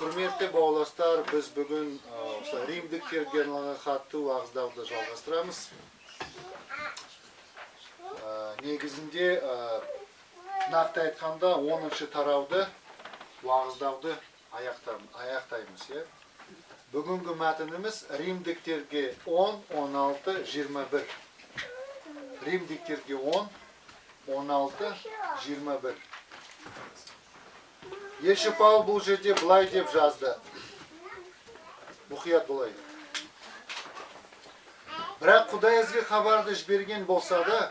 Құрметті бауырластар, біз бүгін римдіктерге арналған хатты уағыздауды жалғастырамыз. Негізінде нақты айтқанда 10-шы тарауды уағыздауды аяқтаймыз. Бүгінгі мәтініміз римдіктерге 10, 16, 21. Римдіктерге 10, 16, 21. Елші Павел бұл жерде былай деп жазды. Мұқият болайық. Бірақ Құдай бізге хабарды жіберген болса да,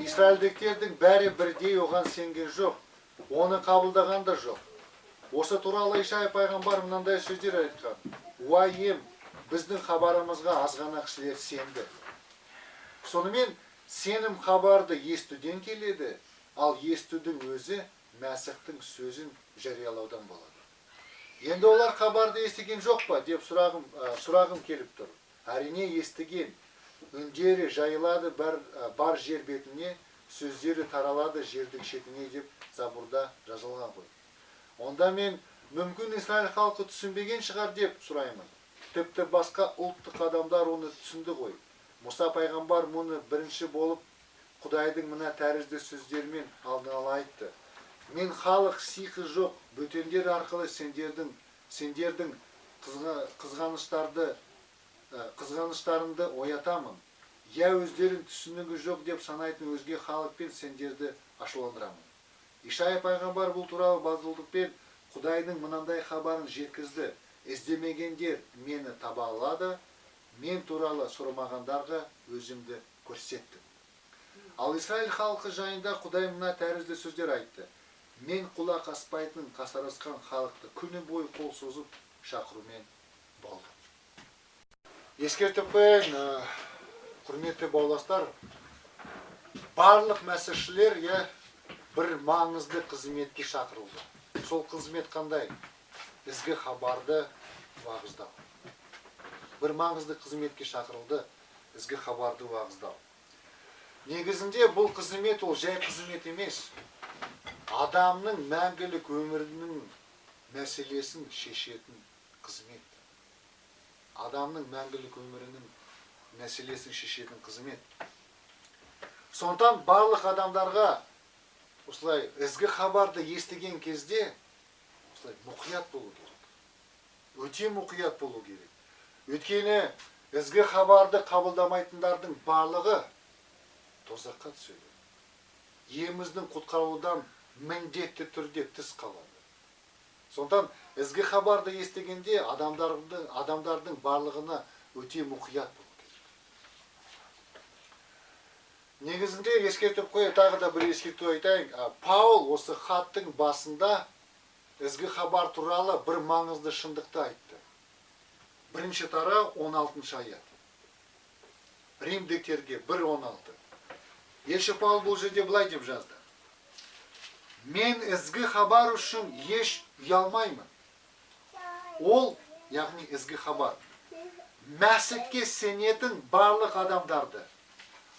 Израильдіктердің бәрі бірдей оған сенген жоқ. Оны қабылдаған да жоқ. Осы туралы Ишая пайғамбар мынандай сөздер айтқан. Уайым, біздің хабарымызға аз ғана кісілер сенді. Сонымен сенім хабарды естуден келеді, ал естудің өзі Мәсіхтің сөзін жариялаудан болады. Енді олар хабарды естіген жоқ па деп сұрағым келіп тұр. Әрине естіген. Үндері жайылады бар жер бетіне, сөздері таралады жердің шетіне деп Забурда жазылған ғой. Онда мен мүмкін Израиль халқы түсінбеген шығар деп сұраймын. Тіпті басқа ұлттық адамдар оны түсінді ғой. Мұса пайғамбар мұны бірінші болып Құдайдың мына тәрізді сөздерімен алдын ала айтты. Мен халық сиқы жоқ, бөтендер арқылы сендердің қызғаныштарыңды оятамын. Я өздерің түсінігі жоқ деп санайтын өзге халықпен сендерді ашуландырамын. Ишая пайғамбар бұл туралы базылдықпен Құдайдың мынандай хабарын жеткізді. Іздемегендер мені таба алады, мен туралы сұрамағандарға өзімді көрсеттім. Ал Израиль халқы жайында Құдай мына тәрізді сөздер айтты. Мен құлақ аспайтын қасарысқан халықты күні бойы қол созып шақырумен болды. Ескертіп қояйын, құрметті бауырластар, барлық мәсіхшілер бір маңызды қызметке шақырылды. Сол қызмет қандай? Ізгі хабарды уағыздау. Бір маңызды қызметке шақырылды, ізгі хабарды уағыздау. Негізінде бұл қызмет ол жай қызмет емес. Адамның мәңгілік өмірінің мәселесін шешетін қызмет. Адамның мәңгілік өмірінің мәселесін шешетін қызмет. Сондықтан барлық адамдарға осылай ізгі хабарды естіген кезде осылай мұқият болу керек. Өте мұқият болу керек. Өйткені ізгі хабарды қабылдамайтындардың барлығы тозаққа түседі. Еміздің құтқарылудан міндетті түрде тыс қалады. Сондықтан ізгі хабарды естігенде адамдардың барлығына өте мұқият болу керек. Негізінде ескертіп қоя, тағы да бір ескерту айтайын. Паул осы хаттың басында ізгі хабар туралы бір маңызды шындықты айтты. Бірінші тарау 16 аят. Римдіктерге 1:16. Елші Паул бұл жерде былай деп жазды. Мен ізгі хабар үшін еш ұялмаймын. Ол, яғни ізгі хабар, Мәсіхке сенетін барлық адамдарды,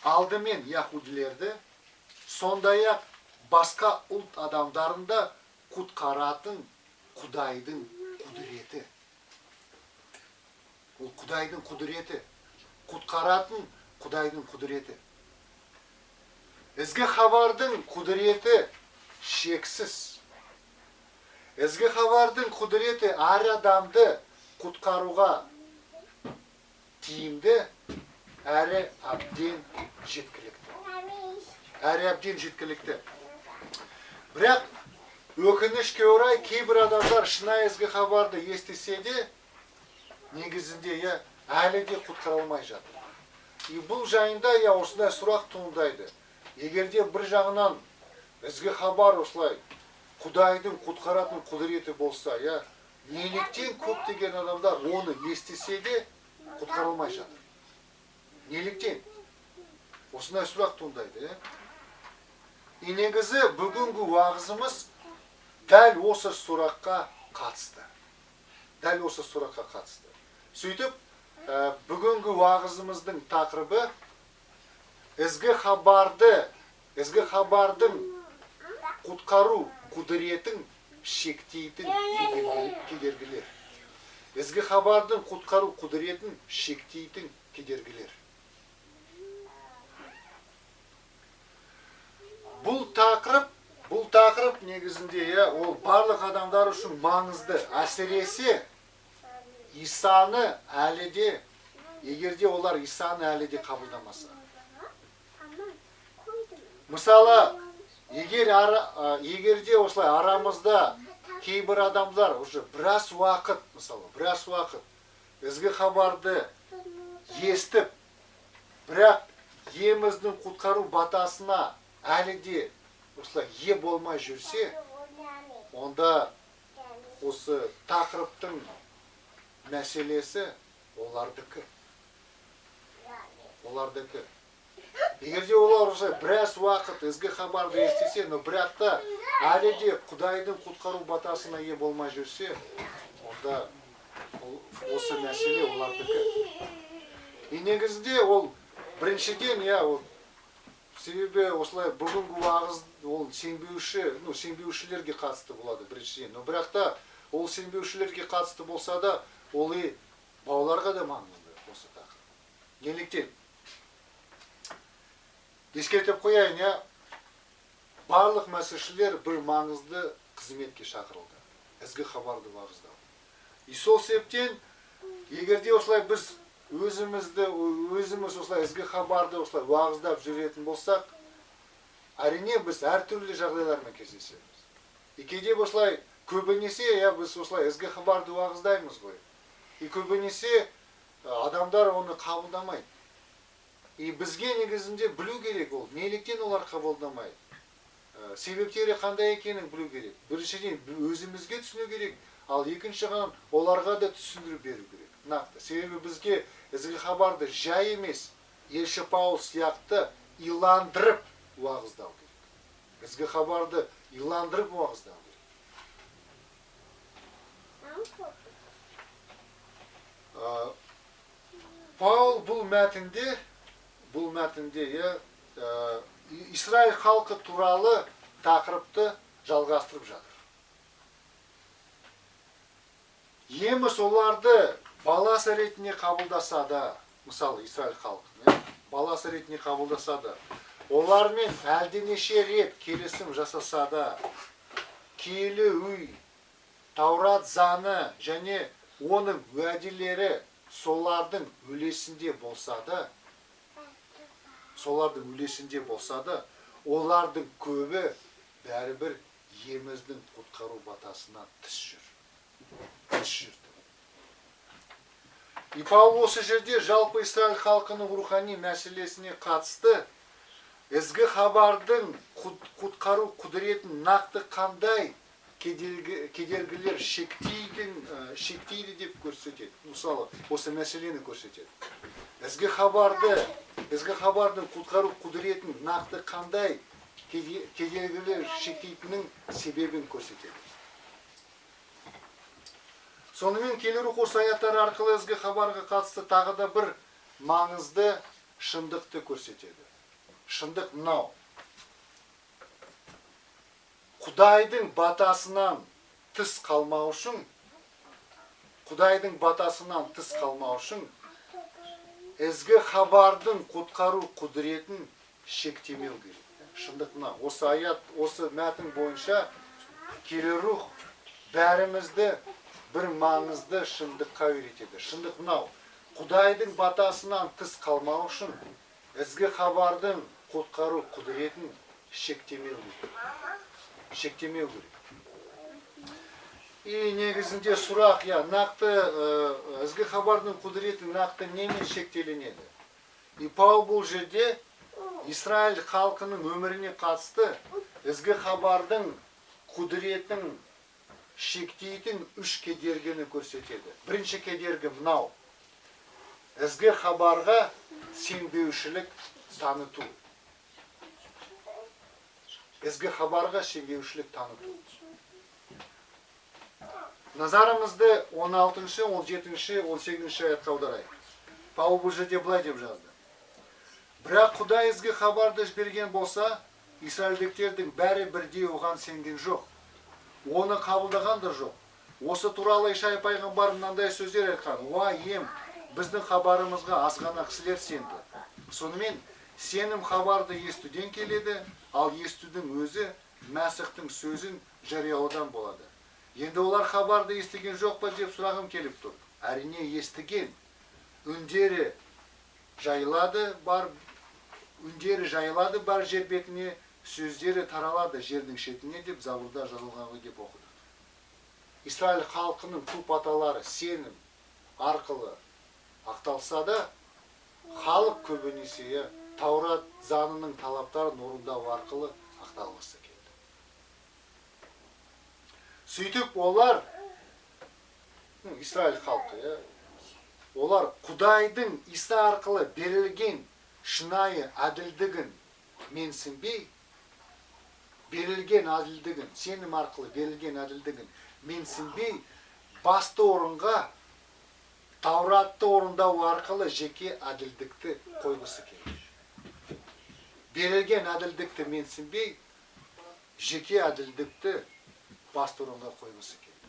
алдымен яһудилерді, сондай-ақ басқа ұлт адамдарында құтқаратын Құдайдың құдіреті. Ол Құдайдың құдіреті, құтқаратын Құдайдың құдіреті. Ізгі хабардың құдіреті шексіз. Ізгі хабардың құдіреті әр адамды құтқаруға тиімді, әрі әбден жеткілікті. Бірақ өкінішке орай кейбір адамдар шынайы ізгі хабарды естісе де, негізінде әлі де құтқарылмай жатыр. Бұл жайында осындай сұрақ туындайды. Егерде бір жағынан ізгі хабар осылай Құдайдың құтқаратын құдіреті болса, неліктен көптеген адамдар оны естісе де құтқарылмай жатыр? Неліктен? Осындай сұрақ туындайды. Негізі бүгінгі уағызымыз дәл осы сұраққа қатысты. Сөйтіп, бүгінгі уағызымыздың тақырыбы ізгі хабардың құтқару құдіретін шектейтін кедергілер. Ізгі хабардың құтқару құдіретін шектейтін кедергілер. Бұл тақырып негізінде ол барлық адамдар үшін маңызды. Әсіресе Исаны әліде, егерде олар Исаны әліде қабылдамаса. Мысалы, егерде осылай арамызда кейбір адамдар уже біраз уақыт ізгі хабарды естіп, бірақ еміздің құтқару батасына әлі де осылай ие болмай жүрсе, онда осы тақырыптың мәселесі олардікі. Егерде олар осылай біраз уақыт ізгі хабарды естісе, но бірақ та әлі де Құдайдың құтқару батасына ие болмай жүрсе, онда осы мәселе олардікі. И негізінде ол біріншіден, себебі осылай бүгінгі уағыз ол сенбеушілерге қатысты болады біріншіден. Но бірақ та ол сенбеушілерге қатысты болса да, ол балаларға да маңызды осы тақырып. Неліктен? Ескертіп қояйын, барлық мәселелер бір маңызды қызметке шақырылды. Ізгі хабарды уағыздау. И сол себептен, егерде осылай біз өзіміз осылай ізгі хабарды осылай уағыздап жүретін болсақ, әрине біз әртүрлі жағдайлармен кездесеміз. И кейде осылай көбінесе, біз осылай ізгі хабарды уағыздаймыз ғой. И көбінесе адамдар оны қабылдамайды. И бізге негізінде білу керек ол, неліктен олар қабылдамайды. Себептері қандай екенін білу керек. Біріншіден өзімізге түсіну керек, ал екіншіден оларға да түсіндіріп беру керек. Нақты. Себебі бізге ізгі хабарды жай емес, Елші Паул сияқты иландырып уағыздау керек. Ізгі хабарды иландырып уағыздау керек. Паул бұл мәтінде Израиль халқы туралы тақырыпты жалғастырып жатыр. Еміс оларды баласы ретінде қабылдаса да, мысалы Израиль халқы баласы ретінде қабылдаса да, олармен әлденеше рет келісім жасаса да, киелі үй, Таурат заңы және оның уәделері солардың үлесінде болса да, олардың көбі бәрібір еміздің құтқару батасынан тыс жүрді. И Паул осы жерде жалпы Израиль халқының рухани мәселесіне қатысты ізгі хабардың құтқару құдіретін нақты қандай кедергілер шектейді деп көрсетеді. Мысалы, осы мәселені көрсетеді. Ізгі хабардың құтқару құдіретін нақты қандай кедергілер шектейтінінің себебін көрсетеді. Сонымен келері осы аяттар арқылы ізгі хабарға қатысты тағы да бір маңызды шындықты көрсетеді. Шындық мынау. Құдайдың батасынан тыс қалмау үшін, ізгі хабардың құтқару құдіретін шектемеу керек. Шындық мынау. Осы аят, осы мәтін бойынша келер рух бәрімізді бір маңызды шындыққа үйретеді. Шындық мынау. Құдайдың батасынан тыс қалмау үшін, ізгі хабардың құтқару құдіретін шектемеу керек. И негізінде сұрақ, нақты ізгі хабардың құдіреті нақты немен шектеленеді? И Паул бұл жерде Израиль халқының өміріне қатысты ізгі хабардың құдіретін шектейтін үш кедергіні көрсетеді. Бірінші кедергі мынау. Ізгі хабарға сенбеушілік таныту. Ізгі хабарға сенбеушілік таныту. Назарымызды 16-шы, 17-шы, 18-шы аятқа аударайық. Паул бұл жерде былай деп жазды. Бірақ Құдай ізгі хабарды жіберген болса, Израильдіктердің бәрі бірдей оған сенген жоқ. оны қабылдағандар жоқ. Осы туралы Ишай пайғамбар мынандай сөздер айтқан: "Уа ем, біздің хабарымызға аз ғана кісілер сенді. Сонымен сенім хабарды естуден келеді, ал естудің өзі Мәсіхтің сөзін жариялаудан болады. Енді олар хабарды естіген жоқ па деп сұрағым келіп тұр. Әрине естіген. Үндері жайылады бар жер бетіне, сөздері таралады жердің шетіне деп Забурда жазылғаны деп оқыдық. Израиль халқының туп аталары сенім арқылы ақталса да, халық көбінесе Таурат заңының талаптарын орындау арқылы ақталғысы келді. Сөйтіп олар, Израиль халқы, олар Құдайдың Иса арқылы берілген шынайы әділдігін менсінбей, сенім арқылы берілген әділдігін менсінбей, басты орынға Тауратты орындау арқылы жеке әділдікті қойғысы келді. Берілген әділдікті менсінбей, жеке әділдікті басты орынға қойғысы келді.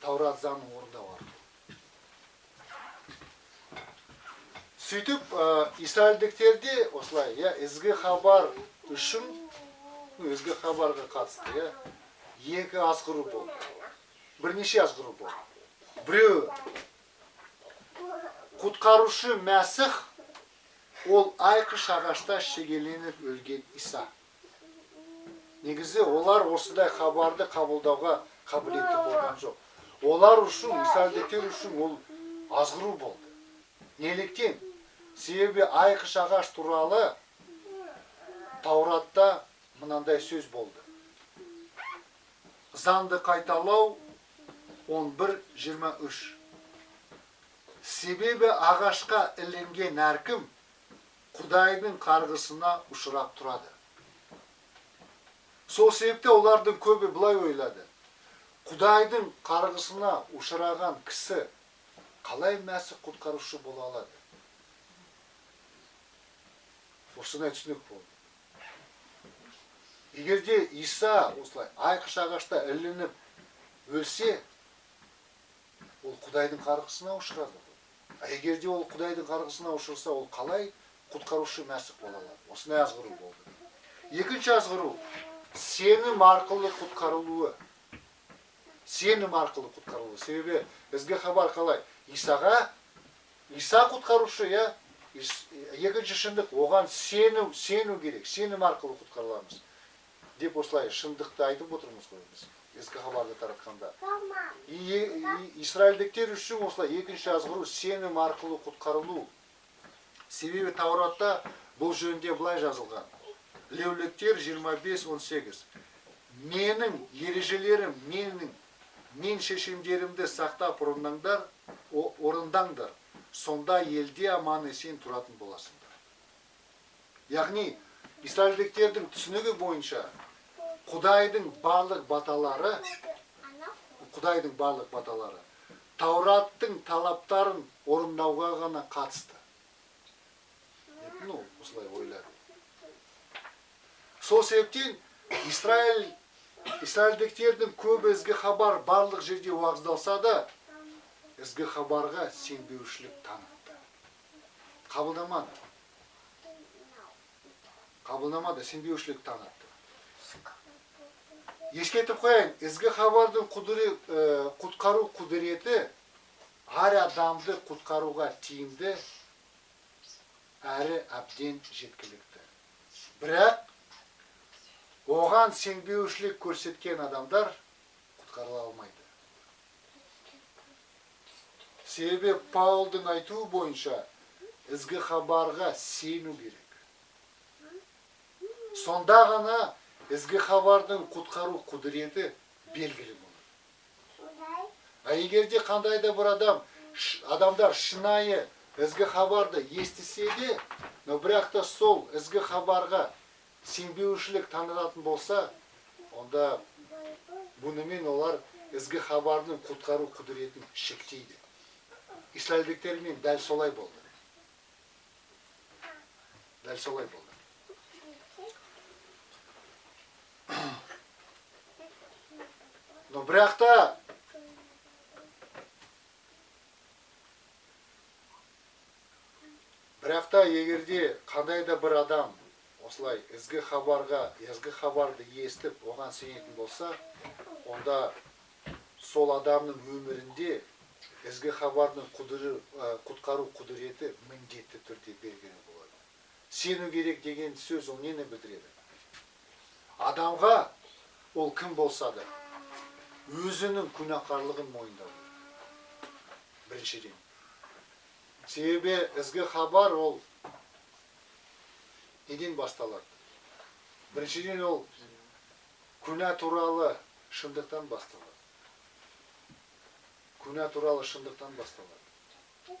Таурат заңын орындау арқылы. Сөйтіп, израильдіктерде осылай, ізгі хабар үшін, ізгі хабарға қатысты, екі азғыру болды. Бірнеше азғыру болды. Біреу, құтқарушы Мәсіх, ол айқыш ағашта шегеленіп өлген Иса. Негізі олар осындай хабарды қабылдауға қабілетті болған жоқ. Олар үшін, израильдіктер үшін ол азғыру болды. Неліктен? Себебі айқыш ағаш туралы Тауратта мынандай сөз болды. Заңды қайталау 11:23. Себебі ағашқа ілінген әркім Құдайдың қарғысына ұшырап тұрады. Сол себепте олардың көбі былай ойлады: Құдайдың қарғысына ұшыраған кісі қалай Мәсіх құтқарушы бола алады? Осындай түсінік болды. Егерде Иса осылай айқыш ағашта ілініп өлсе, ол Құдайдың қарғысына ұшырады. Егерде ол Құдайдың қарғысына ұшырса, ол қалай құтқарушы Мәсіх бола алады? Осындай азғыру болды. Екінші азғыру сенім арқылы құтқарылуы. Себебі ізгі хабар қалай? Иса құтқарушы, екінші шындық, оған сену керек, сенім арқылы құтқарыламыз. Деп осылай шындықты айтып отырмыз ғой біз, ізгі хабарды таратқанда. Израильдіктер үшін осылай екінші азғыру сенім арқылы құтқарылу. Себебі Тауратта бұл жөнінде былай жазылған. Левлеттер 25:18. Менің ережелерім, мен шешімдерімді сақтап орындаңдар, сонда елде аман есен тұратын боласыңдар. Яғни, израильдіктердің түсінігі бойынша Құдайдың барлық баталары Таураттың талаптарын орындауға ғана қатысты. Осылай ойлады. Сол себептен израильдіктердің көп ізгі хабар барлық жерде уағыздалса да, ізгі хабарға сенбеушілік танытты. Қабылдамады, сенбеушілік танытты. Ескертіп қояйын, ізгі хабардың құтқару құдіреті әр адамды құтқаруға тиімді әрі әбден жеткілікті. Бірақ оған сенбеушілік көрсеткен адамдар құтқарыла алмайды. Себебі Паулдың айтуы бойынша ізгі хабарға сену керек. Сонда ғана ізгі хабардың құтқару құдіреті белгілі болады. Егерде қандай да бір адамдар шынайы ізгі хабарды естісе де, бірақ та сол ізгі хабарға сенбеушілік танытатын болса, онда бұнымен олар ізгі хабардың құтқару құдіретін шектейді. Израильдіктермен дәл солай болды. Но бірақ та егерде қандай да бір адам осылай ізгі хабарды естіп, оған сенетін болса, онда сол адамның өмірінде ізгі хабардың құтқару құдіреті міндетті түрде белгілі болады. Сену керек деген сөз ол нені білдіреді? Адамға ол кім болса да өзінің күнәқарлығын мойындау. Біріншіден. Себебі ізгі хабар ол неден басталады? Біріншіден ол күнә туралы шындықтан басталады. Күнә туралы шындықтан басталады.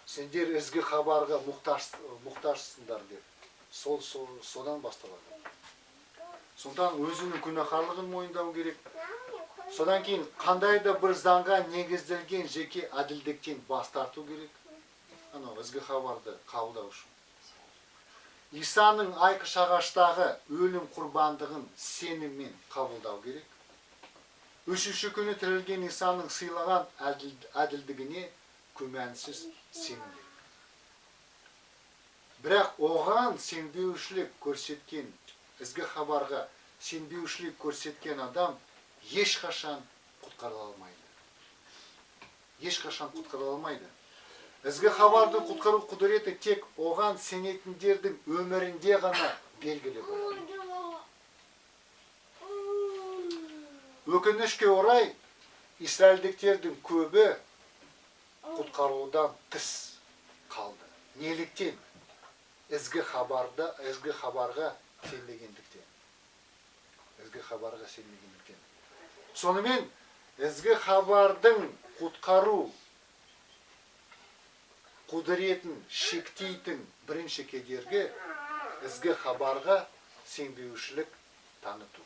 Сендер ізгі хабарға мұқтажсыңдар деп. Содан басталады. Сондықтан өзінің күнәқарлығын мойындау керек. Содан кейін қандай да бір заңға негізделген жеке әділдіктен бас тарту керек. Анау ізгі хабарды қабылдау үшін. Исаның айқыш ағаштағы өлім құрбандығын сеніммен қабылдау керек. Үшінші күні тірілген Исаның сыйлаған әділдігіне күмәнсіз сену керек. Бірақ оған сенбеушілік көрсеткен, ізгі хабарға сенбеушілік көрсеткен адам ешқашан құтқарыла алмайды. Ешқашан құтқарыла алмайды. Ізгі хабардың құтқару құдіреті тек оған сенетіндердің өмірінде ғана белгілі болады. Өкінішке орай, израильдіктердің көбі құтқарудан тыс қалды. Неліктен? Ізгі хабарға сенбегендіктен. Сонымен, ізгі хабардың құтқару құдіретін шектейтін бірінші кедергі ізгі хабарға сенбеушілік таныту.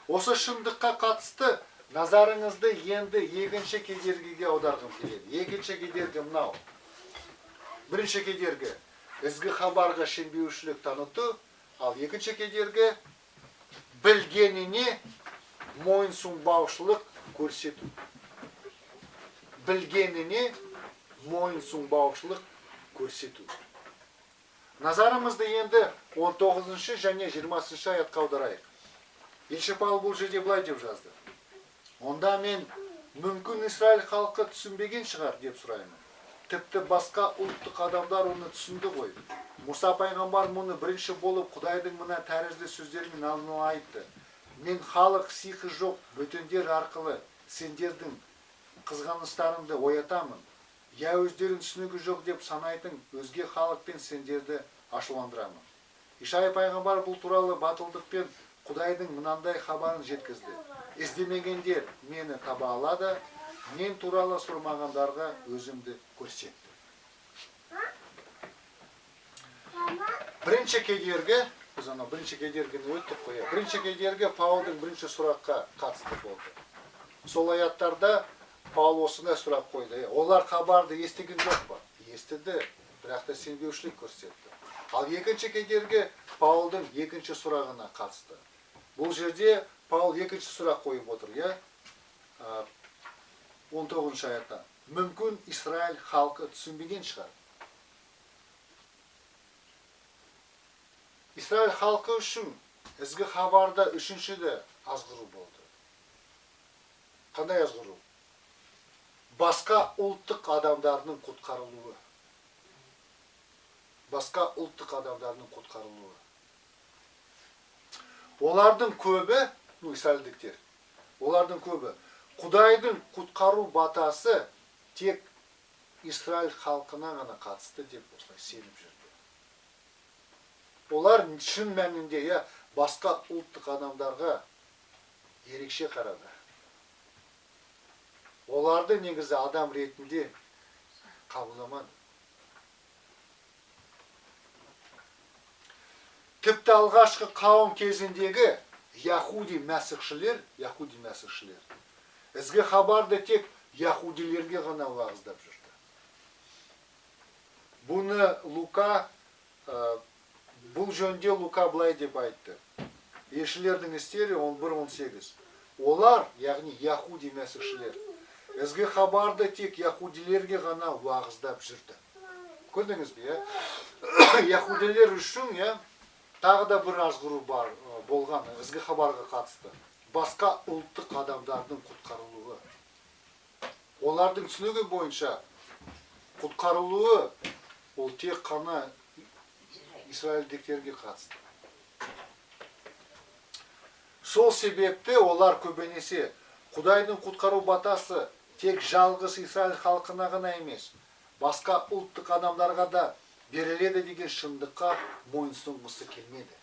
Осы шындыққа қатысты назарыңызды енді екінші кедергіге аударғым келеді. Екінші кедергі мынау. Бірінші кедергі ізгі хабарға сенбеушілік таныту, ал екінші кедергі білгеніне мойынсұнбаушылық көрсету. Назарымызды енді 19 және 20 аятқа аударайық. Елші Павел бұл жерде былай деп жазды. Онда мен мүмкін Израиль халқы түсінбеген шығар деп сұраймын. Тіпті басқа ұлттық адамдар оны түсінді ғой. Мұса пайғамбар мұны бірінші болып Құдайдың мына тәрізді сөздерімен алдына айтты. Мен халық сиқы жоқ бөтендер арқылы сендердің қызғаныштарыңды оятамын. Я өздерін түсінігі жоқ деп санайтын өзге халықпен сендерді ашуландырамын. Ишая пайғамбар бұл туралы батылдықпен Құдайдың мынандай хабарын жеткізді. Іздемегендер мені таба алады, мен туралы сұрмағандарға өзімді көрсетті. Бірінші кедергі, біз ана бірінші кедергіні өттік қоя. Бірінші кедергі Паулдың бірінші сұраққа қатысты болды. Сол аяттарда Паул осындай сұрақ қойды. Олар хабарды естіген жоқ па? Естіді, бірақ та сенбеушілік көрсетті. Ал екінші кедергі Паулдың екінші сұрағына қатысты. Бұл жерде Паул екінші сұрақ қойып отыр, 19 аятта. Мүмкін Израиль халқы түсінбеген шығар. Израиль халқы үшін ізгі хабарда үшіншіде азғыру болды. Қандай азғыру? Басқа ұлттық адамдардың құтқарылуы. Олардың көбі, израильдіктер, олардың көбі, Құдайдың құтқару батасы тек Израиль халқына ғана қатысты деп осылай сеніп жүрді. Олар шын мәнінде басқа ұлттық адамдарға ерекше қарады. Оларды негізі адам ретінде қабылдамады. Тіпті алғашқы қауым кезіндегі яхуди мәсіхшілер, ізгі хабарды тек яхудилерге ғана уағыздап жүрді. Бұл жөнде Лука былай деп айтты. Елшілердің істері 11-18. Олар, яғни Яхуди мәсіхшілер, ізгі хабарды тек яхудилерге ғана уағыздап жүрді. Көрдіңіз бе, яхудилер үшін, тағы да бір азғыру болған ізгі хабарға қатысты. Басқа ұлттық адамдардың құтқарылуы. Олардың түсінігі бойынша құтқарылуы ол тек қана израильдіктерге қатысты. Сол себепті олар көбінесе Құдайдың құтқару батасы тек жалғыз Израиль халқына ғана емес, басқа ұлттық адамдарға да беріледі деген шындыққа мойынсұнғысы келмеді.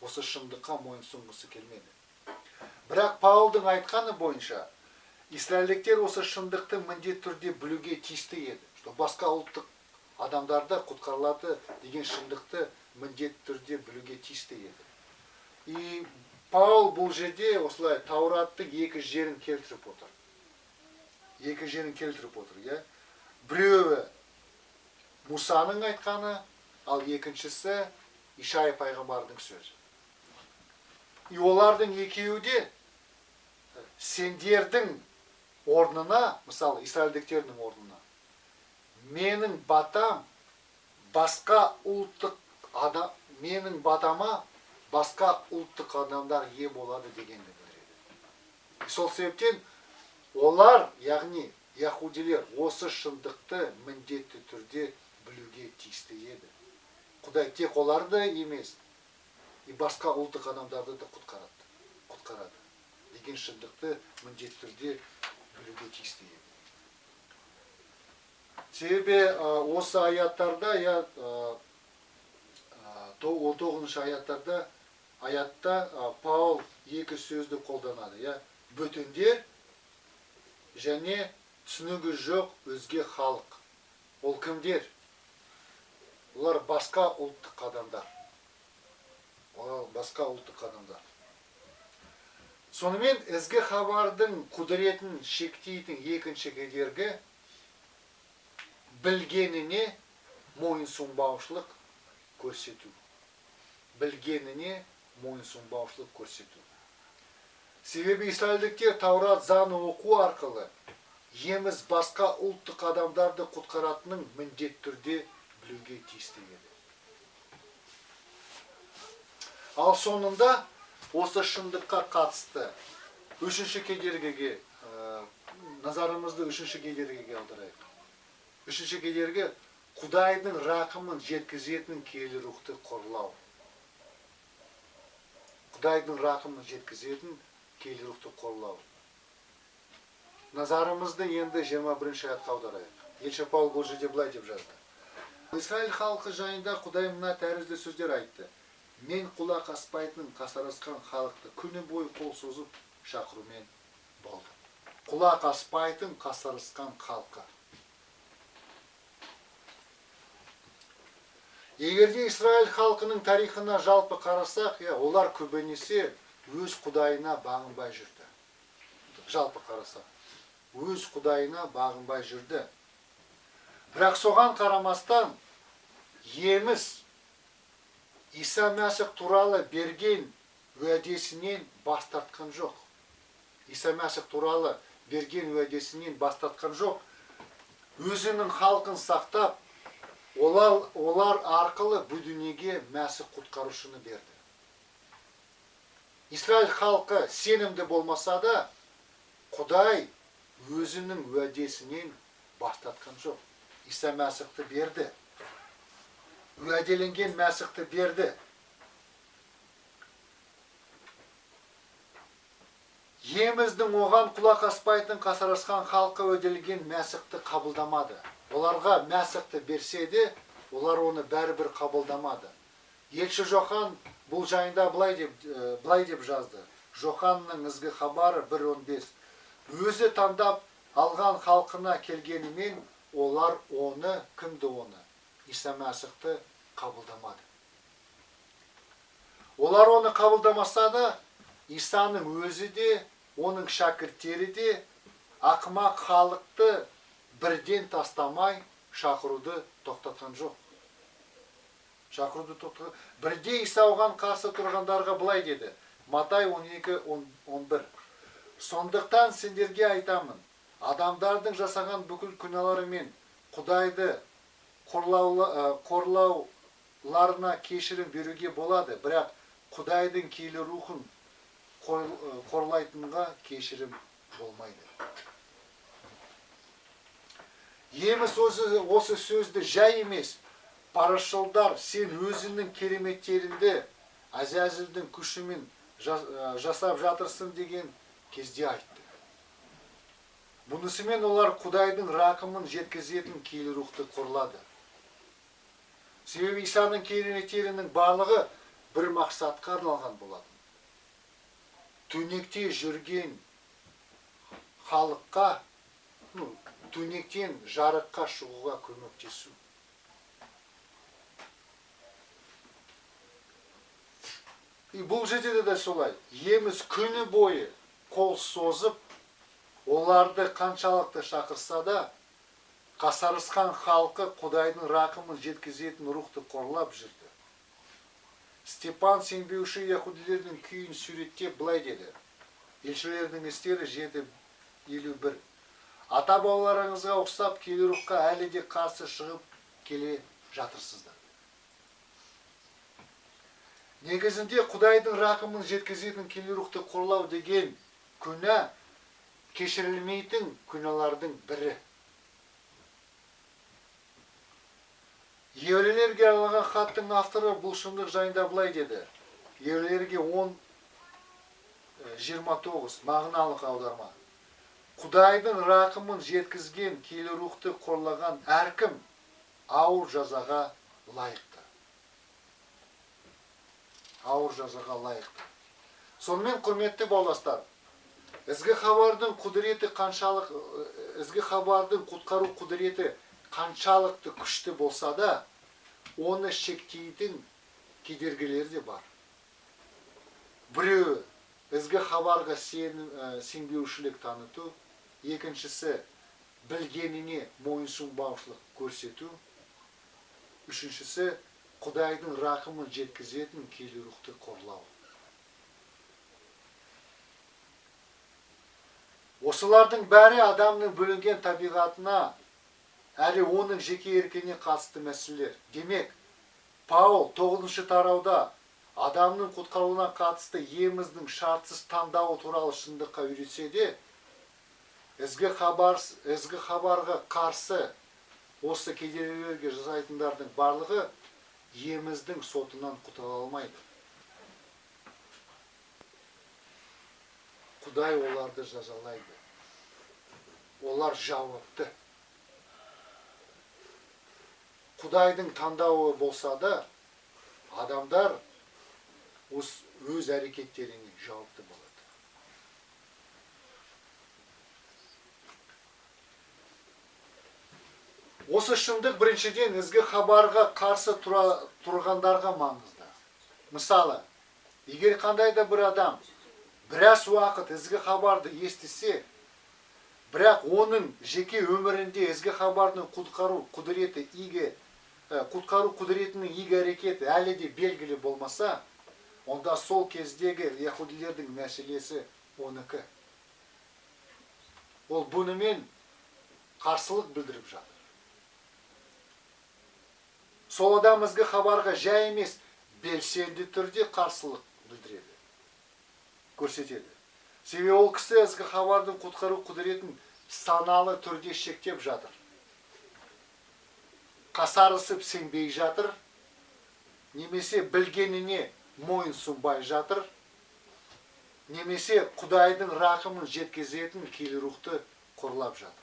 Осы шындыққа мойынсұнғысы келмеді. Бірақ Паулдың айтқаны бойынша, израильдіктер осы шындықты міндетті түрде білуге тиісті еді. Басқа ұлттық адамдарда құтқарылады деген шындықты міндетті түрде білуге тиісті еді. И Паул бұл жерде осылай Таураттың екі жерін келтіріп отыр. Біреуі Мусаның айтқаны, ал екіншісі Ишая пайғамбардың сөзі. И олардың екеуі де сендердің орнына, мысалы израильдіктердің орнына, менің батам басқа ұлттық адам, менің батама басқа ұлттық адамдар ие болады дегенді білдіреді. Сол себептен олар, яғни яхудилер, осы шындықты міндетті түрде білуге тиісті еді. Құдай тек оларды емес, и басқа ұлттық адамдарды да құтқарады деген шындықты міндетті түрде білуге тиісті еді. Себебі осы аяттарда, 19 аятта Паул екі сөзді қолданады. Бүтіндер және түсінігі жоқ өзге халық. Ол кімдер? Олар басқа ұлттық адамдар. Сонымен ізгі хабардың құдіретін шектейтін екінші кедергі білгеніне мойынсұнбаушылық көрсету. Себебі израильдіктер Таурат заңын оқу арқылы еміз басқа ұлттық адамдарды құтқаратынын міндетті түрде білуге тиісті еді. Ал соңында осы шындыққа қатысты үшінші кедергіге, назарымызды үшінші кедергіге аударайық. Үшінші кедергі Құдайдың рақымын жеткізетін киелі рухты қорлау. Назарымызды енді 21 аятқа аударайық. Елші Паул бұл жерде былай деп жазды. Израиль халқы жайында Құдай мына тәрізді сөздер айтты. Мен құлақ аспайтын қасарысқан халықты күні бойы қол созып шақырумен болдым. Құлақ аспайтын қасарысқан халқы. Егерде Израиль халқының тарихына жалпы қарасақ, олар көбінесе өз құдайына бағынбай жүрді. Жалпы қарасақ, өз құдайына бағынбай жүрді. Бірақ соған қарамастан, еміз Иса Мәсіх туралы берген уәдесінен бас тартқан жоқ. Өзінің халқын сақтап, олар арқылы бұл дүниеге Мәсіх құтқарушыны берді. Израиль халқы сенімді болмаса да, Құдай өзінің уәдесінен бас тартқан жоқ. Иса Мәсіхті берді. Уәделенген Мәсіхті берді. Еміздің оған құлақ аспайтын қасарысқан халқы уәделенген Мәсіхті қабылдамады. Оларға Мәсіхті берсе де, олар оны бәрібір қабылдамады. Елші Жохан бұл жайында былай деп жазды. Жоханның ізгі хабары 1:15. Өзі таңдап алған халқына келгенімен, олар кімді оны? Иса Мәсіхті қабылдамады. Олар оны қабылдамаса да, Исаның өзі де, оның шәкірттері де ақымақ халықты бірден тастамай шақыруды тоқтатқан жоқ. шақыруды тоқтатты. Бірде Иса оған қарсы тұрғандарға былай деді. Матай 12:11. Сондықтан сендерге айтамын, адамдардың жасаған бүкіл күнәлары мен Құдайды қорлауларына кешірім беруге болады, бірақ Құдайдың киелі рухын қорлайтынға кешірім болмайды. Еміс осы сөзді жай емес, парашылдар сен өзіңнің кереметтеріңді Әзәзілдің күшімен жасап жатырсың деген кезде айтты. Бұнысымен олар Құдайдың рақымын жеткізетін киелі рухты қорлады. Себебі Исаның кереметтерінің барлығы бір мақсатқа арналған болатын. Түнекте жүрген халыққа, түнектен жарыққа шығуға көмектесу. Бұл жерде де солай. Еміс күні бойы қол созып, оларды қаншалықты шақырса да, қасарысқан халқы Құдайдың рақымын жеткізетін рухты қорлап жүрді. Степан сенбеуші яһудилердің күйін суреттеп былай деді. Елшілердің істері 7:51. Ата-бабаларыңызға ұқсап киелі рухқа әлі де қарсы шығып келе жатырсыздар. Негізінде Құдайдың рақымын жеткізетін киелі рухты қорлау деген күнә кешірілмейтін күнәлардың бірі. Еврейлерге арналған хаттың авторы бұл шындық жайында былай деді. Еврейлерге 10:29 мағыналық аударма. Құдайдың рақымын жеткізген киелі рухты қорлаған әркім ауыр жазаға лайықты. Ауыр жазаға лайықты. Сонымен құрметті бауырластар, ізгі хабардың құтқару құдіреті қаншалықты күшті болса да, оны шектейтін кедергілері де бар. Біреуі ізгі хабарға сенбеушілік таныту, екіншісі білгеніне мойынсұнбаушылық көрсету, үшіншісі Құдайдың рақымын жеткізетін киелі рухты қорлау. Осылардың бәрі адамның бөлінген табиғатына, әрі оның жеке еркіне қатысты мәселелер. Демек, Паул 9-шы тарауда адамның құтқаруына қатысты еміздің шартсыз таңдауы туралы шындыққа үйретсе де, ізгі хабарға қарсы осы кедергілерге жасайтындардың барлығы еміздің сотынан құтыла алмайды. Құдай оларды жазалайды. Олар жауапты. Құдайдың таңдауы болса да, адамдар өз әрекеттеріне жауапты болады. Осы шындық біріншіден ізгі хабарға қарсы тұрғандарға маңызды. Мысалы, егер қандай да бір адам біраз уақыт ізгі хабарды естісе, бірақ оның жеке өмірінде ізгі хабардың құтқару құдіретінің игі әрекеті әлі де белгілі болмаса, онда сол кездегі яһудилердің мәселесі оныкі. Ол бұнымен қарсылық білдіріп жатыр. Сол адам ізгі хабарға жай емес, белсенді түрде қарсылық білдіреді, көрсетеді. Себебі ол кісі ізгі хабардың құтқару құдіретін саналы түрде шектеп жатыр. Қасарысып сенбей жатыр, немесе білгеніне мойынсұнбай жатыр, немесе Құдайдың рақымын жеткізетін киелі рухты қорлап жатыр.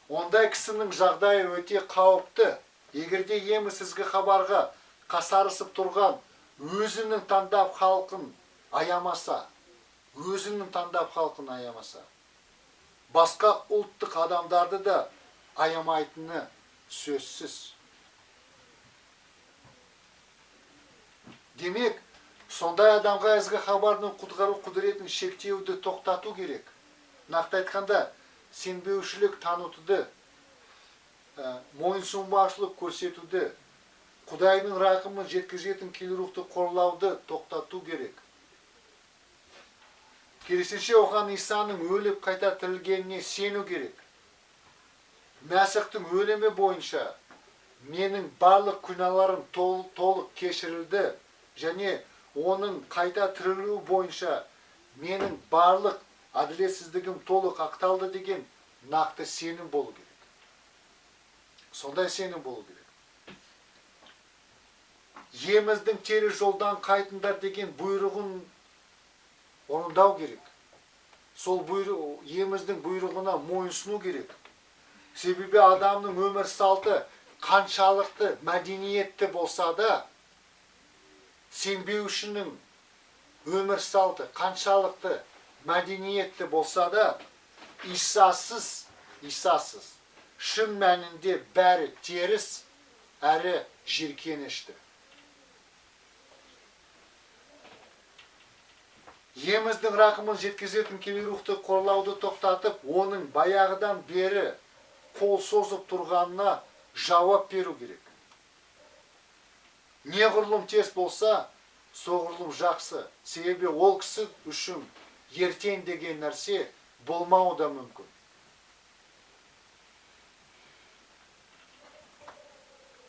Ондай кісінің жағдайы өте қауіпті. Егерде еміс ізгі хабарға қасарысып тұрған өзінің таңдап халқын аямаса, басқа ұлттық адамдарды да аямайтыны сөзсіз. Демек, сондай адамға ізгі хабардың құтқару құдіретін шектеуді тоқтату керек. Нақты айтқанда, сенбеушілік танытуды мойынсұнбаушылық көрсетуді, Құдайдың рақымын жеткізетін келірухты қорлауды тоқтату керек. Керісінше оған Исаның өліп қайта тірілгеніне сену керек. Мәсіхтің өлімі бойынша менің барлық күнәларым толық кешірілді, және оның қайта тірілуі бойынша менің барлық әділетсіздігім толық ақталды деген нақты сенім болу керек. Сондай сенім болу керек. Еміздің теріс жолдан қайтыңдар деген бұйрығын орындау керек. Сол еміздің бұйрығына мойынсыну керек. Себебі адамның өмір салты қаншалықты мәдениетті болса да, сенбеушінің өмір салты қаншалықты мәдениетті болса да, Исасыз шын мәнінде бәрі теріс әрі жиіркенішті. Еміздің рақымын жеткізетін келірухты қорлауды тоқтатып, оның баяғыдан бері қол созып тұрғанына жауап беру керек. Неғұрлым теріс болса, соғұрлым жақсы. Себебі ол кісі үшін ертең деген нәрсе болмауы да мүмкін.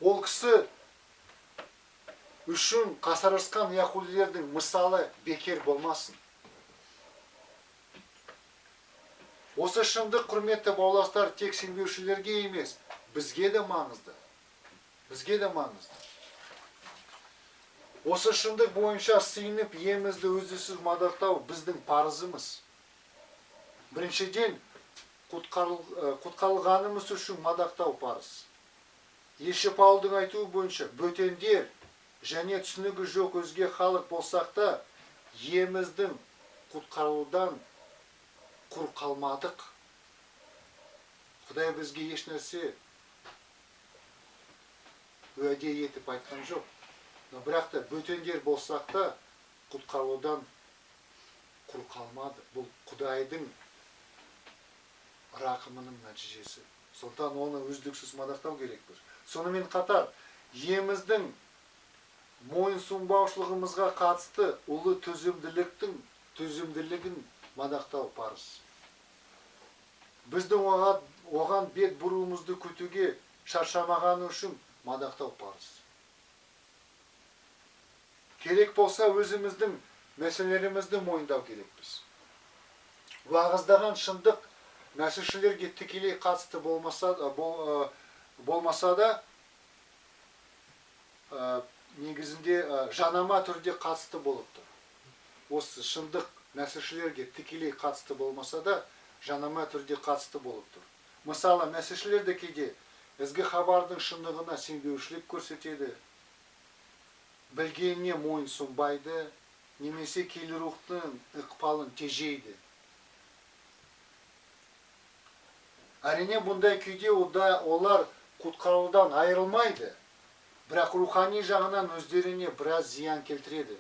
Ол кісі үшін қасарысқан яһудилердің мысалы бекер болмасын. Осы шындық, құрметті бауырластар, тек сенбеушілерге емес, бізге де маңызды. Осы шындық бойынша сыйынып, емізді үздіксіз мадақтау біздің парызымыз. Біріншіден, құтқарылғанымыз үшін мадақтау парыз. Елші Паулдың айтуы бойынша, бөтендер және түсінігі жоқ өзге халық болсақ та, еміздің құтқарылудан құр қалмадық. Құдай бізге ешнәрсе уәде етіп айтқан жоқ. Но бірақ та бөтендер болсақ та құтқарылудан құр қалмады. Бұл Құдайдың рақымының нәтижесі. Сондықтан оны үздіксіз мадақтау керекпіз. Сонымен қатар, еміздің мойынсұнбаушылығымызға қатысты ұлы төзімділігін мадақтау парыз. Біздің оған бет бұруымызды күтуге шаршамағаны үшін мадақтау парыз. Керек болса, өзіміздің мәселелерімізді мойындау керекпіз. Уағыздаған шындық мәсіхшілерге тікелей қатысты болмаса да, негізінде жанама түрде қатысты болып тұр. Осы шындық мәсіхшілерге тікелей қатысты болмаса да, жанама түрде қатысты болып тұр. Мысалы, мәсіхшілер де кейде ізгі хабардың шындығына сенбеушілік көрсетеді, білгеніне мойынсұнбайды, немесе келірухтың ықпалын тежейді. Әрине, бұндай күйде олар құтқарылудан айырылмайды, бірақ рухани жағынан өздеріне біраз зиян келтіреді.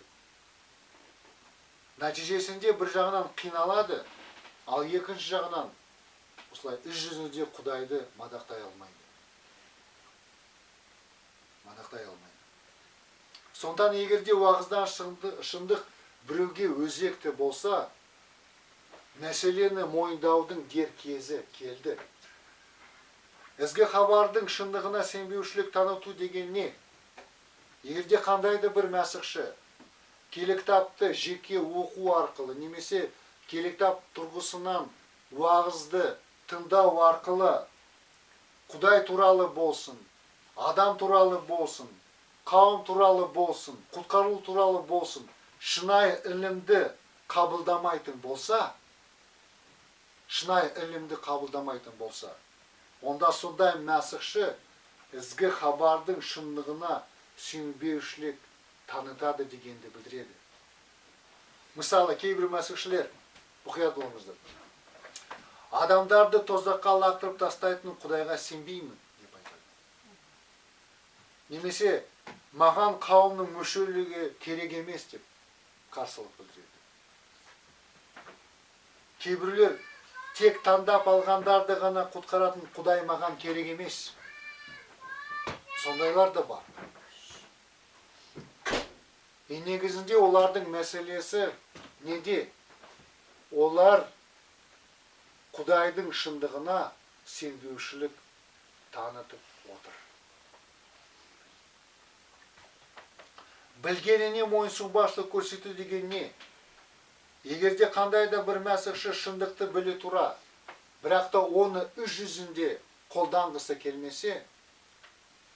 Нәтижесінде бір жағынан қиналады, ал екінші жағынан осылай іс жүзінде Құдайды мадақтай алмайды. Сондан егерде уағыздан шындық біреуге өзекті болса, мәселені мойындаудың дер кезі келді. Ізгі хабардың шындығына сенбеушілік таныту деген не? Егерде қандайды бір мәсіхші келіктапты жеке оқу арқылы, немесе келіктап тұрғысынан уағызды тыңдау арқылы Құдай туралы болсын, адам туралы болсын, қауым туралы болсын, құтқару туралы болсын, шынайы ілімді қабылдамайтын болса, онда сондай мәсіхші ізгі хабардың шындығына сенбеушілік танытады дегенді білдіреді. Мысалы, кейбір мәсіхшілер, мұқият болыңыздар, адамдарды тозаққа лақтырып тастайтын Құдайға сенбеймін деп айтады. Немесе, маған қауымның мүшелігі керек емес деп қарсылық білдіреді. Кейбіреулер тек таңдап алғандарды ғана құтқаратын Құдай маған керек емес Сондайлар да бар. Негізінде олардың мәселесі неде? Олар Құдайдың шындығына сенбеушілік танытып отыр. Білгеніне мойынсұнбаушылық көрсету деген не? Егерде қандай да бір мәсіхші шындықты біле тұра, бірақ та оны іс жүзінде қолданғысы келмесе,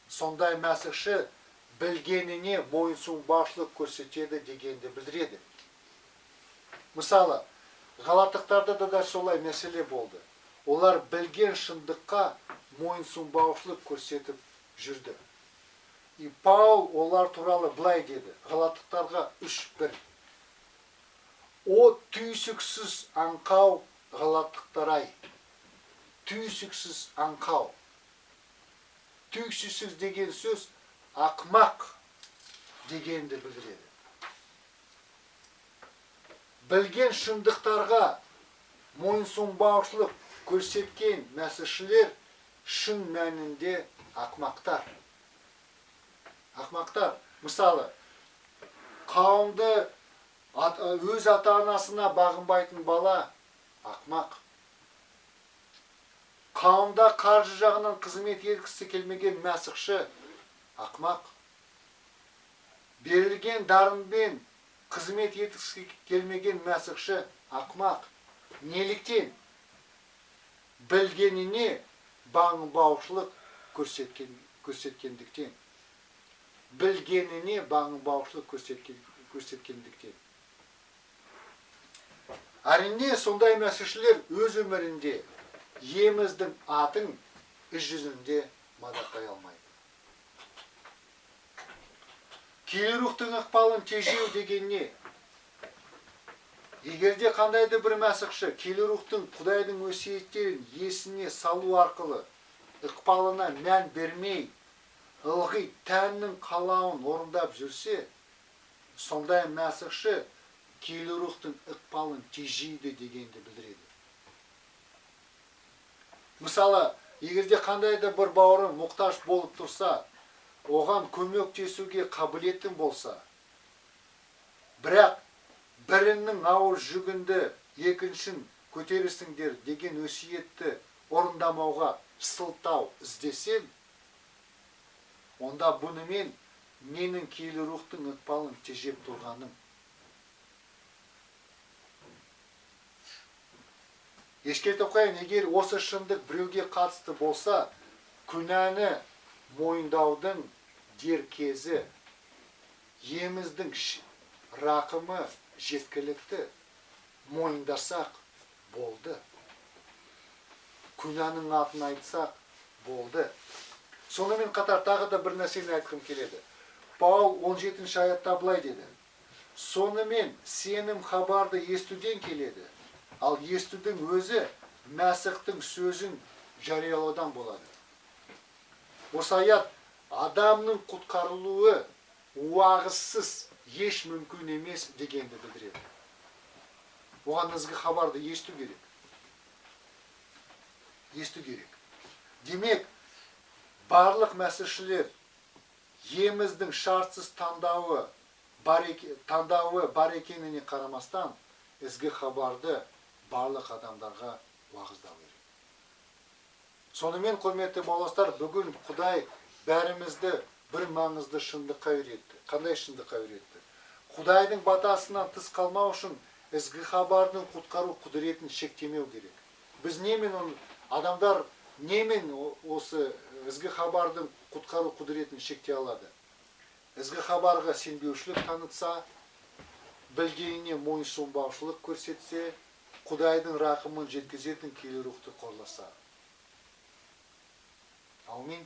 сондай мәсіхші білгеніне мойынсұнбаушылық көрсетеді дегенді білдіреді. Мысалы, Галаттықтарда да солай мәселе болды. Олар білген шындыққа мойынсұнбаушылық көрсетіп жүрді. И Паул олар туралы былай деді, Галаттықтарға 3:1. О түйсіксіз аңқау Галаттықтар-ай. Түйсіксіз аңқау. Түйсіксіз деген сөз ақмақ дегенді білдіреді. Білген шындықтарға мойынсұнбаушылық көрсеткен мәсіхшілер шын мәнінде ақмақтар. Ақмақтар, мысалы, қауымды өз ата-анасына бағынбайтын бала ақмақ. Қауымда қаржы жағынан қызмет еткісі келмеген мәсіхші ақмақ. Берілген дарынмен қызмет еткісі келмеген мәсіхші ақмақ. Неліктен? Білгеніне бағынбаушылық көрсеткендіктен. Білгеніне бағынбаушылық көрсеткендіктен. Әрине, сондай мәсіхшілер өз өмірінде иеміздің атын іс жүзінде мадақтай алмайды. Киелі рухтың ықпалын тежеу деген не? Егерде қандайды бір мәсіхші киелі рухтың Құдайдың өсиеттерін есіне салу арқылы ықпалына мән бермей, ылғи тәннің қалауын орындап жүрсе, сондай мәсіхші киелі рухтың ықпалын тежейді дегенді білдіреді. Мысалы, егерде қандайды бір бауырым мұқтаж болып тұрса, оған көмектесуге қабілетін болса, бірақ бірінің ауыр жүгінді екіншін көтерісіңдер деген өсиетті орындамауға сылтау іздесем, онда бұнымен менің киелі рухтың ықпалын тежеп тұрғаным. Ескертіп қояйын, егер осы шындық біреуге қатысты болса, күнәні мойындаудың дер кезі, еміздің рақымы жеткілікті мойындасақ болды. Күнәнің атын айтсақ болды. Сонымен қатар тағы да бір нәрсені айтқым келеді. Паул 17 аятта былай деді. Сонымен сенім хабарды естуден келеді. Ал естудің өзі мәсіхтің сөзін жариялаудан болады. Осы аят адамның құтқарылуы уағызсыз еш мүмкін емес дегенді білдіреді. Оған ізгі хабарды есту керек. Есту керек. Демек, барлық мәсіхшілер еміздің шартсыз таңдауы бар екеніне қарамастан ізгі хабарды барлық адамдарға уағыздау керек. Сонымен, құрметті бауырластар, бүгін Құдай бәрімізді бір маңызды шындыққа үйретті. Қандай шындыққа үйретті? Құдайдың батасынан тыс қалмау үшін ізгі хабардың құтқару құдіретін шектемеу керек. Біз адамдар немен осы ізгі хабардың құтқару құдіретін шектей алады? Ізгі хабарға сенбеушілік танытса, білгеніне мойынсұнбаушылық көрсетсе, Құдайдың рақымын жеткізетін киелі рухты қорласа. Аумин.